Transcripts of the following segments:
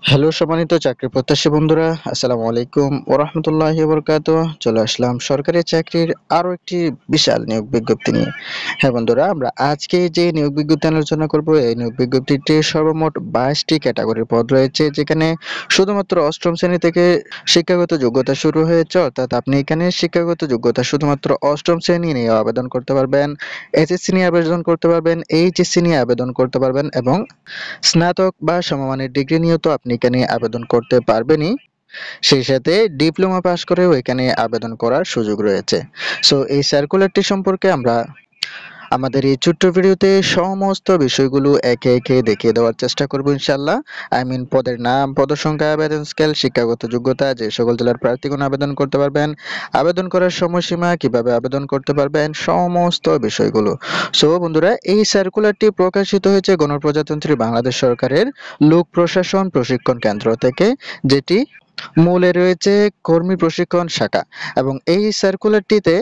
Hello সম্মানিত চাকরি প্রত্যাশী বন্ধুরা, আসসালামু আলাইকুম ওয়া রাহমাতুল্লাহি ওয়া বারাকাতুহু। চলে আসলাম সরকারি চাকরির আরো একটি বিশাল নিয়োগ বিজ্ঞপ্তি নিয়ে। হ্যাঁ বন্ধুরা, আমরা আজকে যে নিয়োগ বিজ্ঞপ্তি আলোচনা করব, এই নিয়োগ বিজ্ঞপ্তিতে সর্বমোট 22টি ক্যাটাগরির পদ রয়েছে, যেখানে শুধুমাত্র অষ্টম শ্রেণী থেকে শিক্ষাগত যোগ্যতা শুরু হয়েছে। অর্থাৎ আপনি এখানে শিক্ষাগত যোগ্যতা শুধুমাত্র অষ্টম শ্রেণী নিয়ে আবেদন করতে পারবেন, এসএসসি নিয়ে আবেদন করতে পারবেন, এইচএসসি নিয়ে আবেদন করতে পারবেন এবং স্নাতক বা সমমানের ডিগ্রি নিয়েও তো আপনি এখানে আবেদন করতে পারবেনই। সেই সাথে ডিপ্লোমা পাস করেও এখানে আবেদন করার সুযোগ রয়েছে। সো এই সার্কুলারটি সম্পর্কে আমরা আমাদের এই ছোট্ট ভিডিওতে সমস্ত বিষয়গুলো একে একে দেখিয়ে দেওয়ার চেষ্টা করব ইনশাল্লাহ। পদের নাম, পদসংখ্যা, আবেদন স্কেল, শিক্ষাগত যোগ্যতা, যে সকল জেলার প্রার্থীগণ আবেদন করতে পারবেন, আবেদন করার সময়সীমা, কিভাবে আবেদন করতে পারবেন, সমস্ত বিষয়গুলো। সো বন্ধুরা, এই সার্কুলারটি প্রকাশিত হয়েছে গণপ্রজাতন্ত্রী বাংলাদেশ সরকারের লোক প্রশাসন প্রশিক্ষণ কেন্দ্র থেকে, যেটি মূলে রয়েছে কর্মী প্রশিক্ষণ শাখা। এবং এই সার্কুলারটিতে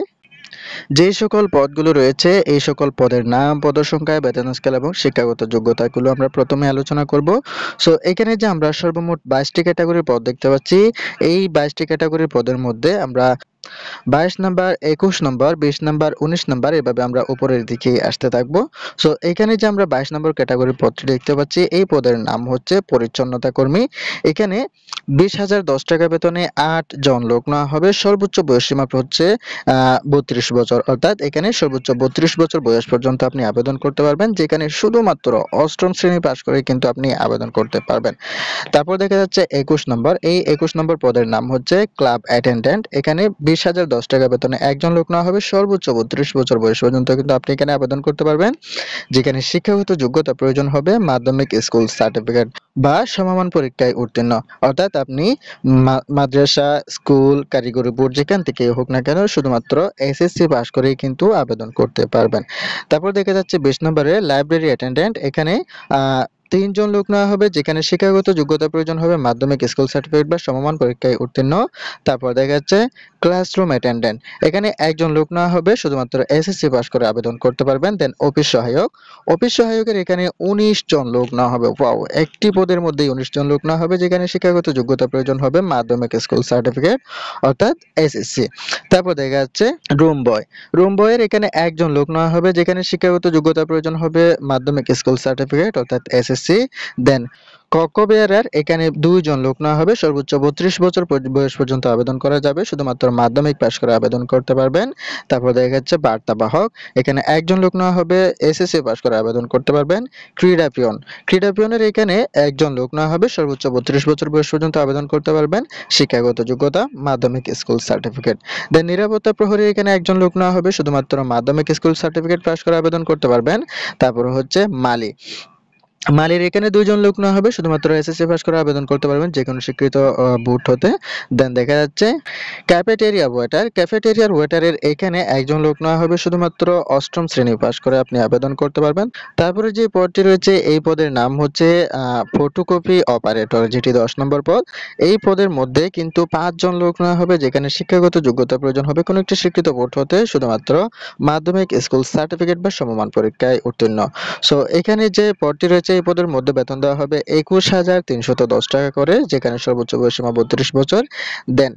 যে সকল পদগুলো রয়েছে, এই সকল পদের নাম, পদসংখ্যা, বেতন স্কেল এবং শিক্ষাগত যোগ্যতাগুলো আমরা প্রথমে আলোচনা করব। সো এখানে যে আমরা সর্বমোট 22টি ক্যাটাগরির পদ দেখতে পাচ্ছি, এই 22টি ক্যাটাগরির পদের মধ্যে আমরা 22 নাম্বার, 21 নাম্বার, 20 নাম্বার, 19 নাম্বার, এভাবে আমরা উপরের দিকে আসতে থাকবো। সো এখানে যে আমরা 22 নম্বর ক্যাটাগরির পদটি দেখতে পাচ্ছি, এই পদের নাম হচ্ছে পরিচ্ছন্নতা কর্মী। এখানে 20,010 টাকা বেতনে 8 জন লোক নেওয়া হবে। সর্বোচ্চ বয়সসীমা হচ্ছে 32 বছর। অর্থাৎ এখানে সর্বোচ্চ 32 বছর বয়স পর্যন্ত আপনি আবেদন করতে পারবেন, যেখানে শুধুমাত্র অষ্টম শ্রেণী পাশ করে কিন্তু আপনি আবেদন করতে পারবেন। তারপর দেখা যাচ্ছে 21 নম্বর। এই 21 নম্বর পদের নাম হচ্ছে ক্লাব অ্যাটেন্ডেন্ট। এখানে 20,010 টাকা বেতনে একজন লোক নেওয়া হবে। সর্বোচ্চ 32 বছর বয়স পর্যন্ত কিন্তু আপনি এখানে আবেদন করতে পারবেন, যেখানে শিক্ষাগত যোগ্যতা প্রয়োজন হবে মাধ্যমিক স্কুল সার্টিফিকেট বা সমমান পরীক্ষায় উত্তীর্ণ। অর্থাৎ আপনি মাদ্রাসা, স্কুল, কারিগরি বোর্ড যেখান থেকে হোক না কেন, শুধুমাত্র এসএসসি পাস করেই কিন্তু আবেদন করতে পারবেন। তারপর দেখা যাচ্ছে 20 নম্বরে লাইব্রেরি অ্যাটেন্ডেন্ট। এখানে আহ 3 জন লোক নেওয়া হবে, যেখানে শিক্ষাগত যোগ্যতা প্রয়োজন হবে মাধ্যমিক স্কুল সার্টিফিকেট বা সমমান পরীক্ষায় উত্তীর্ণ। তারপর দেখা যাচ্ছে ক্লাসরুম অ্যাটেন্ডেন্ট। এখানে একজন লোক নেওয়া হবে, শুধুমাত্র এসএসসি পাস করে আবেদন করতে পারবেন। দেন অফিস সহায়ক। অফিস সহায়কের এখানে 19 জন লোক নেওয়া হবে। ওয়াও, একটি পদের মধ্যেই 19 জন লোক নেওয়া হবে, যেখানে শিক্ষাগত যোগ্যতা প্রয়োজন হবে মাধ্যমিক স্কুল সার্টিফিকেট অর্থাৎ এসএসসি। তারপর দেখা যাচ্ছে রুম বয়। রুম বয়ের এখানে একজন লোক নেওয়া হবে, যেখানে শিক্ষাগত যোগ্যতা প্রয়োজন হবে মাধ্যমিক স্কুল সার্টিফিকেট অর্থাৎ এসএসসি। দেন কক্ষ বেয়ারার, এখানে 2 জন লোক নেওয়া হবে। সর্বোচ্চ 32 বছর বয়স পর্যন্ত আবেদন করা যাবে, শুধুমাত্র মাধ্যমিক পাস করে আবেদন করতে পারবেন। তারপর দেখা যাচ্ছে বার্তাবাহক। এখানে একজন লোক নেওয়া হবে, এসএসসি পাস করে আবেদন করতে পারবেন। ক্রীড়া পিয়ন। ক্রীড়া পিয়নের এখানে একজন লোক নেওয়া হবে, সর্বোচ্চ 32 বছর বয়স পর্যন্ত আবেদন করতে পারবেন, শিক্ষাগত যোগ্যতা মাধ্যমিক স্কুল সার্টিফিকেট। দেন নিরাপত্তা প্রহরী, এখানে একজন লোক নেওয়া হবে, শুধুমাত্র মাধ্যমিক স্কুল সার্টিফিকেট পাস করে আবেদন করতে পারবেন। তারপর হচ্ছে মালি। মালির এখানে 2 জন লোক নেওয়া হবে, শুধুমাত্র এসএসসি পাস করে আবেদন করতে পারবেন যেকোনো স্বীকৃত বুট হতে। দেন দেখা যাচ্ছে ক্যাফেটেরিয়া ওয়েটার। ক্যাফেটেরিয়ার ওয়েটারের এখানে একজন লোক নেওয়া হবে, শুধুমাত্র অষ্টম শ্রেণী পাস করে আপনি আবেদন করতে পারবেন। তারপরে যে পদটি রয়েছে, এই পদের নাম হচ্ছে ফটোকপি অপারেটর, যেটি 10 নম্বর পদ। এই পদের মধ্যে কিন্তু 5 জন লোক নেওয়া হবে, যেখানে শিক্ষাগত যোগ্যতা প্রয়োজন হবে কোনো একটি স্বীকৃত বোর্ড হতে, শুধুমাত্র মাধ্যমিক স্কুল সার্টিফিকেট বা সমমান পরীক্ষায় উত্তীর্ণ। সো এখানে যে পদটি রয়েছে, এই পদের মধ্যে বেতন দেওয়া হবে 21,310 টাকা করে, যেখানে সর্বোচ্চ বয়সসীমা 32 বছর। দেন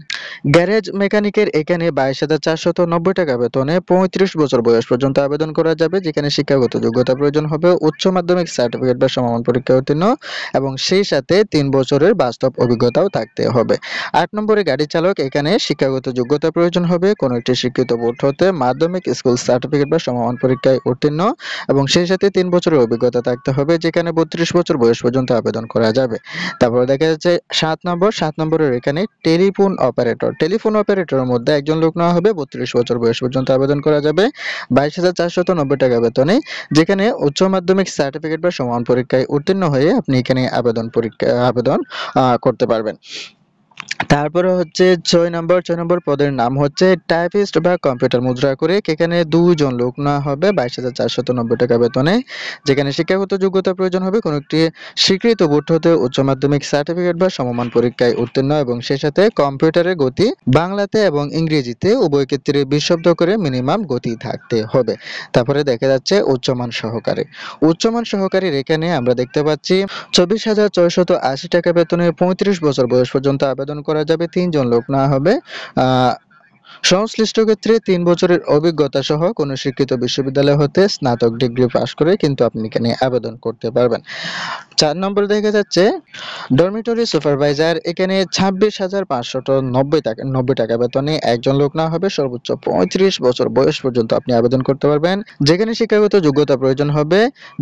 গ্যারেজ মেকানিকের এখানে 22,490 টাকা বেতনে 35 বছর বয়স পর্যন্ত আবেদন করা যাবে, যেখানে শিক্ষাগত যোগ্যতা প্রয়োজন হবে উচ্চ মাধ্যমিক সার্টিফিকেট বা সমমান পরীক্ষায় উত্তীর্ণ এবং সেই সাথে 3 বছরের বাস্তব অভিজ্ঞতাও থাকতে হবে। 8 নম্বরে গাড়ি চালক। এখানে শিক্ষাগত যোগ্যতা প্রয়োজন হবে কোনো একটি স্বীকৃত বোর্ড হতে, মাধ্যমিক স্কুল সার্টিফিকেট বা সমমান পরীক্ষায় উত্তীর্ণ এবং সেই সাথে 3 বছরের অভিজ্ঞতা থাকতে হবে, যেখানে 32 বছর বয়স পর্যন্ত আবেদন করা যাবে। তারপর দেখা যাচ্ছে 7 নম্বর। 7 নম্বরের এখানে টেলিফোন অপারেটর। টেলিফোন অপারেটরের মধ্যে একজন লোক নেওয়া হবে, 32 বছর বয়স পর্যন্ত আবেদন করা যাবে, 22,490 টাকা বেতনে, যেখানে উচ্চ মাধ্যমিক সার্টিফিকেট বা সমান পরীক্ষায় উত্তীর্ণ হয়ে আপনি এখানে আবেদন করতে পারবেন। তারপরে হচ্ছে ৬ নম্বর পদের নাম হচ্ছে টাইপিস্ট বা কম্পিউটার মুদ্রা করে এখানে ২ জন লোক নেওয়া হবে ২২,৪৯০ টাকা বেতনে। যেখানে শিক্ষাগত যোগ্যতা প্রয়োজন হবে কোনো একটি স্বীকৃত বোর্ড হতে উচ্চ মাধ্যমিক সার্টিফিকেট বা সমমান পরীক্ষায় উত্তীর্ণ এবং সেই সাথে কম্পিউটারের গতি বাংলাতে এবং ইংরেজিতে উভয় ক্ষেত্রে ২০ শব্দ করে মিনিমাম গতি থাকতে হবে। তারপরে দেখা যাচ্ছে উচ্চমান সহকারী। উচ্চমান সহকারীর এখানে আমরা দেখতে পাচ্ছি ২৪,৬৮০ টাকা বেতনে ৩৫ বছর বয়স পর্যন্ত আবেদন করা যাবে। ৩ জন লোক নেওয়া হবে। আ সংশ্লিষ্ট ক্ষেত্রে ৩ বছরের অভিজ্ঞতা সহ কোনো স্বীকৃত বিশ্ববিদ্যালয় হতে স্নাতক ডিগ্রি পাস করে কিন্তু আপনি এখানে আবেদন করতে পারবেন। ৪ নম্বরে দেখা যাচ্ছে ডরমিটরি সুপারভাইজার এখানে ২৬,৫৯০ টাকা বেতনে একজন লোক নেওয়া হবে। সর্বোচ্চ ৩৫ বছর বয়স পর্যন্ত আপনি আবেদন করতে পারবেন। যেখানে শিক্ষাগত যোগ্যতা প্রয়োজন হবে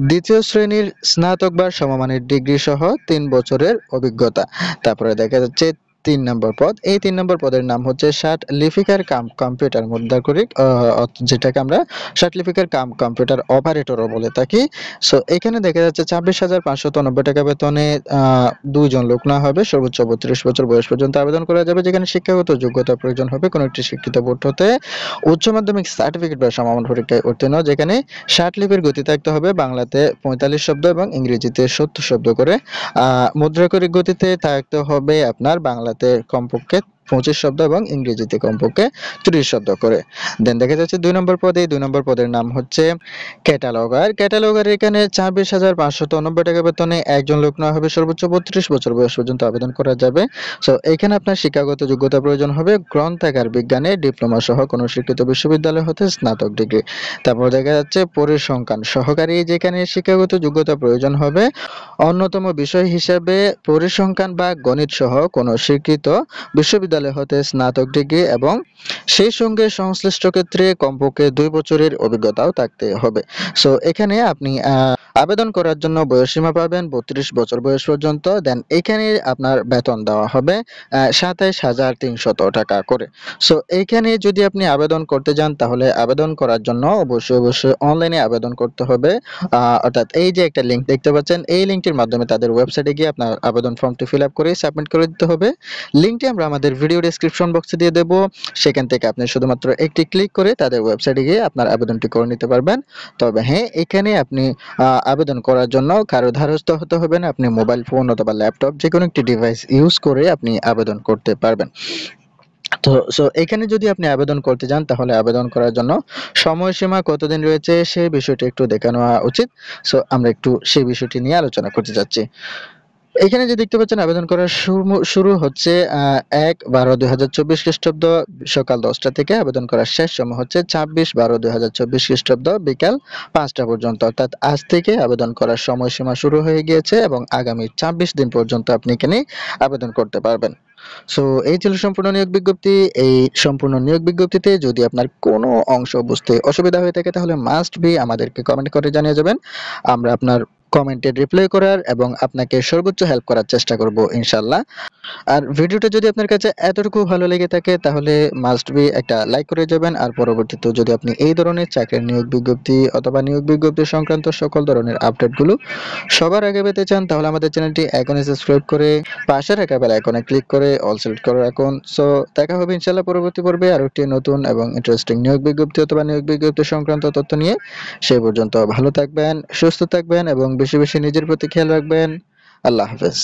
২য় শ্রেণীর স্নাতক বা সমমানের ডিগ্রি সহ ৩ বছরের অভিজ্ঞতা। তারপরে দেখা যাচ্ছে ৩ নম্বর পদ। এই ৩ নম্বর পদের নাম হচ্ছে ষাট লিপিকার কাম কম্পিউটার মুদ্রাকরিক যেটাকে আমরা ষাট লিপিকার কাম কম্পিউটার অপারেটরও বলে থাকি। সো এখানে দেখা যাচ্ছে ২৬,৫৯০ টাকা বেতনে ২ জন লোক নেওয়া হবে। সর্বোচ্চ ৩২ বছর বয়স পর্যন্ত আবেদন করা যাবে। যেখানে শিক্ষাগত যোগ্যতা প্রয়োজন হবে কোনো একটি স্বীকৃত বোর্ড হতে উচ্চ মাধ্যমিক সার্টিফিকেট বা সমমান পরীক্ষায় উত্তীর্ণ। যেখানে ষাট লিপির গতি থাকতে হবে বাংলাতে ৪৫ শব্দ এবং ইংরেজিতে ৭০ শব্দ করে। মুদ্রাকরিক গতিতে থাকতে হবে আপনার বাংলাতে কমপক্ষে ২৫ শব্দ এবং ইংরেজিতে কমপক্ষে ৩০ শব্দ করে। দেন দেখা যাচ্ছে ২ নম্বর পদে, ২ নম্বর পদের নাম হচ্ছে ক্যাটালগার। ক্যাটালগার এখানে ২৬,৫৯০ টাকা বেতনে একজন লোক নেওয়া হবে। সর্বোচ্চ ৩২ বছর বয়স পর্যন্ত আবেদন করা যাবে। সো এখানে আপনার শিক্ষাগত যোগ্যতা প্রয়োজন হবে গ্রন্থাগার বিজ্ঞানে ডিপ্লোমা সহ কোনো স্বীকৃত বিশ্ববিদ্যালয় হতে স্নাতক ডিগ্রি। তারপর দেখা যাচ্ছে পরিসংখ্যান সহকারী যেখানে শিক্ষাগত যোগ্যতা প্রয়োজন হবে অন্যতম বিষয় হিসেবে পরিসংখ্যান বা গণিত সহ কোনো স্বীকৃত বিশ্ববিদ্যালয় হতে স্নাতক ডিগ্রি এবং সেই সঙ্গে সংশ্লিষ্ট ক্ষেত্রে কমপক্ষে ২ বছরের অভিজ্ঞতাও থাকতে হবে। সো এখানে আপনি আবেদন করার জন্য বয়সসীমা পাবেন ৩২ বছর বয়স পর্যন্ত। দেন এখানে আপনার বেতন দেওয়া হবে ২৭,৩০০ টাকা করে। সো এইখানে যদি আপনি আবেদন করতে যান তাহলে আবেদন করার জন্য অবশ্যই অনলাইনে আবেদন করতে হবে। অর্থাৎ এই যে একটা লিঙ্ক দেখতে পাচ্ছেন এই লিঙ্কটির মাধ্যমে তাদের ওয়েবসাইটে গিয়ে আপনার আবেদন ফর্মটি ফিল আপ করে সাবমিট করে দিতে হবে। লিঙ্কটি আমরা আমাদের ভিডিও ডেসক্রিপশন বক্সে দিয়ে দেব। সেখান থেকে আপনি শুধুমাত্র একটি ক্লিক করে তাদের ওয়েবসাইটে গিয়ে আপনার আবেদনটি করে নিতে পারবেন। তবে হ্যাঁ, এখানে আপনি আবেদন করার জন্য কারো দ্বারস্থ হতে হবে না। আপনি মোবাইল ফোন অথবা ল্যাপটপ যেকোনো একটি ডিভাইস ইউজ করে আপনি আবেদন করতে পারবেন। তো এখানে যদি আপনি আবেদন করতে যান তাহলে আবেদন করার জন্য সময়সীমা কতদিন রয়েছে সেই বিষয়টি একটু দেখে নেওয়া উচিত। আমরা একটু সেই বিষয়টি নিয়ে আলোচনা করতে যাচ্ছি। এখানে যে দেখতে পাচ্ছেন আবেদন করার শুরু হচ্ছে ১/১২/২০২৪ খ্রিস্টাব্দ সকাল ১০টা থেকে। আবেদন করার শেষ সময় হচ্ছে ২৬/১২/২০২৪ খ্রিস্টাব্দ বিকাল ৫টা পর্যন্ত। অর্থাৎ আজ থেকে আবেদন করার সময়সীমা শুরু হয়ে গিয়েছে এবং আগামী ২৬ দিন পর্যন্ত আপনি এখানে আবেদন করতে পারবেন। সো এই ছিল সম্পূর্ণ নিয়োগ বিজ্ঞপ্তি। এই সম্পূর্ণ নিয়োগ বিজ্ঞপ্তিতে যদি আপনার কোনো অংশ বুঝতে অসুবিধা হয়ে থাকে তাহলে মাস্ট বি আমাদেরকে কমেন্ট করে জানিয়ে যাবেন। আমরা আপনার কমেন্টে রিপ্লাই করার এবং আপনাকে সর্বোচ্চ হেল্প করার চেষ্টা করব ইনশাআল্লাহ। আর ভিডিওটা যদি আপনার কাছে এতটুকু ভালো লেগে থাকে তাহলে মাস্ট বি একটা লাইক করে যাবেন। আর পরবর্তীতে যদি আপনি এই ধরনের চাকরির নিয়োগ বিজ্ঞপ্তি অথবা নিয়োগ বিজ্ঞপ্তি সংক্রান্ত সকল ধরনের আপডেটগুলো সবার আগে পেতে চান তাহলে আমাদের চ্যানেলটি এখনই সাবস্ক্রাইব করে পাশে রাখা বেল আইকনে ক্লিক করে অল সিলেক্ট করে রাখুন। সো দেখা হবে ইনশাআল্লাহ পরবর্তী পর্বে আরো একটি নতুন এবং ইন্টারেস্টিং নিয়োগ বিজ্ঞপ্তি অথবা নিয়োগ বিজ্ঞপ্তি সংক্রান্ত তথ্য নিয়ে। সেই পর্যন্ত ভালো থাকবেন, সুস্থ থাকবেন এবং বেশি বেশি নিজের প্রতি খেয়াল রাখবেন। আল্লাহ হাফেজ।